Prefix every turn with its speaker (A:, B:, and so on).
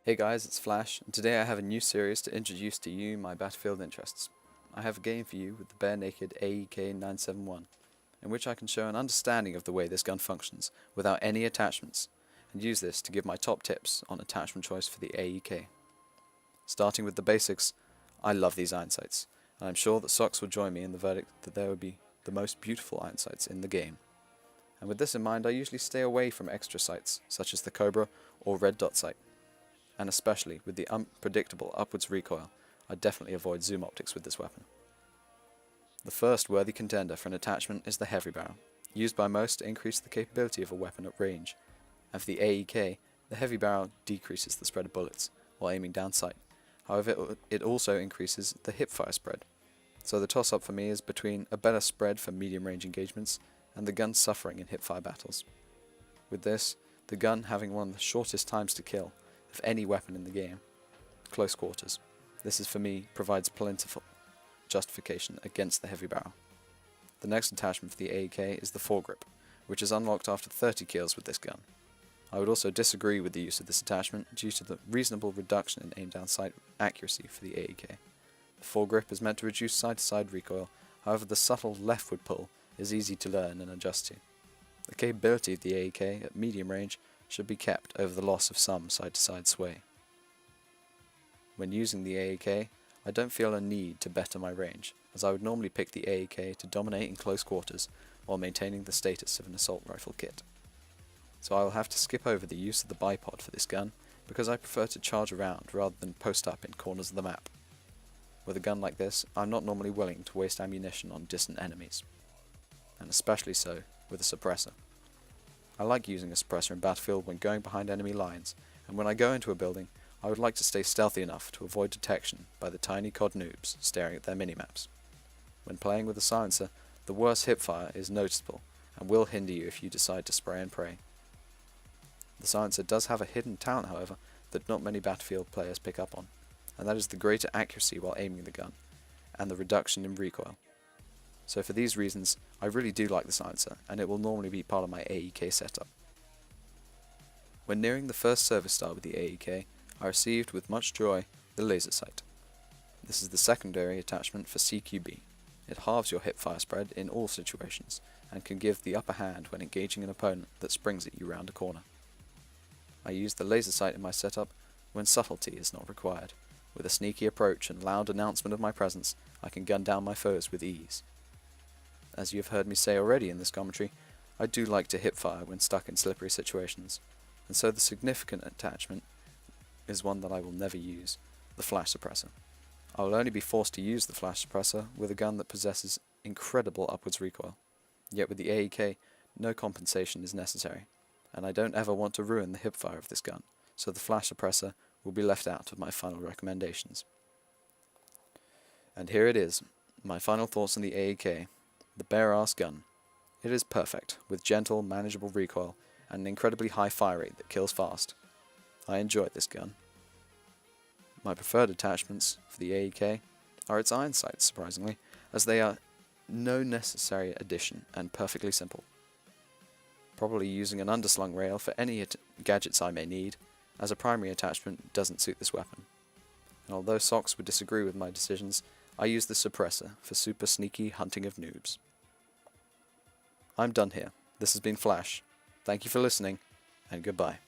A: Hey guys, it's Flash, and today I have a new series to introduce to you my Battlefield interests. I have a game for you with the bare naked AEK971, in which I can show an understanding of the way this gun functions without any attachments, and use this to give my top tips on attachment choice for the AEK. Starting with the basics, I love these iron sights, and I'm sure that Socks will join me in the verdict that they would be the most beautiful iron sights in the game. And with this in mind, I usually stay away from extra sights, such as the Cobra or red dot sight. And especially with the unpredictable upwards recoil, I definitely avoid zoom optics with this weapon. The first worthy contender for an attachment is the heavy barrel, used by most to increase the capability of a weapon at range, and for the AEK, the heavy barrel decreases the spread of bullets while aiming down sight. However, it also increases the hipfire spread, so the toss-up for me is between a better spread for medium range engagements and the gun suffering in hipfire battles. With this, the gun having one of the shortest times to kill of any weapon in the game, close quarters. This is for me provides plentiful justification against the heavy barrel. The next attachment for the AEK is the foregrip, which is unlocked after 30 kills with this gun. I would also disagree with the use of this attachment due to the reasonable reduction in aim down sight accuracy for the AEK. The foregrip is meant to reduce side-to-side recoil, however the subtle leftward pull is easy to learn and adjust to. The capability of the AEK at medium range should be kept over the loss of some side-to-side sway. When using the AEK, I don't feel a need to better my range, as I would normally pick the AEK to dominate in close quarters while maintaining the status of an assault rifle kit. So I will have to skip over the use of the bipod for this gun, because I prefer to charge around rather than post up in corners of the map. With a gun like this, I'm not normally willing to waste ammunition on distant enemies, and especially so with a suppressor. I like using a suppressor in Battlefield when going behind enemy lines, and when I go into a building, I would like to stay stealthy enough to avoid detection by the tiny COD noobs staring at their minimaps. When playing with a silencer, the worse hipfire is noticeable, and will hinder you if you decide to spray and pray. The silencer does have a hidden talent, however, that not many Battlefield players pick up on, and that is the greater accuracy while aiming the gun, and the reduction in recoil. So for these reasons, I really do like the silencer, and it will normally be part of my AEK setup. When nearing the first service star with the AEK, I received with much joy the laser sight. This is the secondary attachment for CQB. It halves your hipfire spread in all situations, and can give the upper hand when engaging an opponent that springs at you round a corner. I use the laser sight in my setup when subtlety is not required. With a sneaky approach and loud announcement of my presence, I can gun down my foes with ease. As you have heard me say already in this commentary, I do like to hipfire when stuck in slippery situations, and so the significant attachment is one that I will never use, the flash suppressor. I will only be forced to use the flash suppressor with a gun that possesses incredible upwards recoil, yet with the AEK no compensation is necessary, and I don't ever want to ruin the hipfire of this gun, so the flash suppressor will be left out of my final recommendations. And here it is, my final thoughts on the AEK. The bare-ass gun. It is perfect, with gentle, manageable recoil and an incredibly high fire rate that kills fast. I enjoyed this gun. My preferred attachments for the AEK are its iron sights, surprisingly, as they are no necessary addition and perfectly simple. Probably using an underslung rail for any gadgets I may need, as a primary attachment doesn't suit this weapon. And although Socks would disagree with my decisions, I use the suppressor for super sneaky hunting of noobs. I'm done here. This has been Flash. Thank you for listening, and goodbye.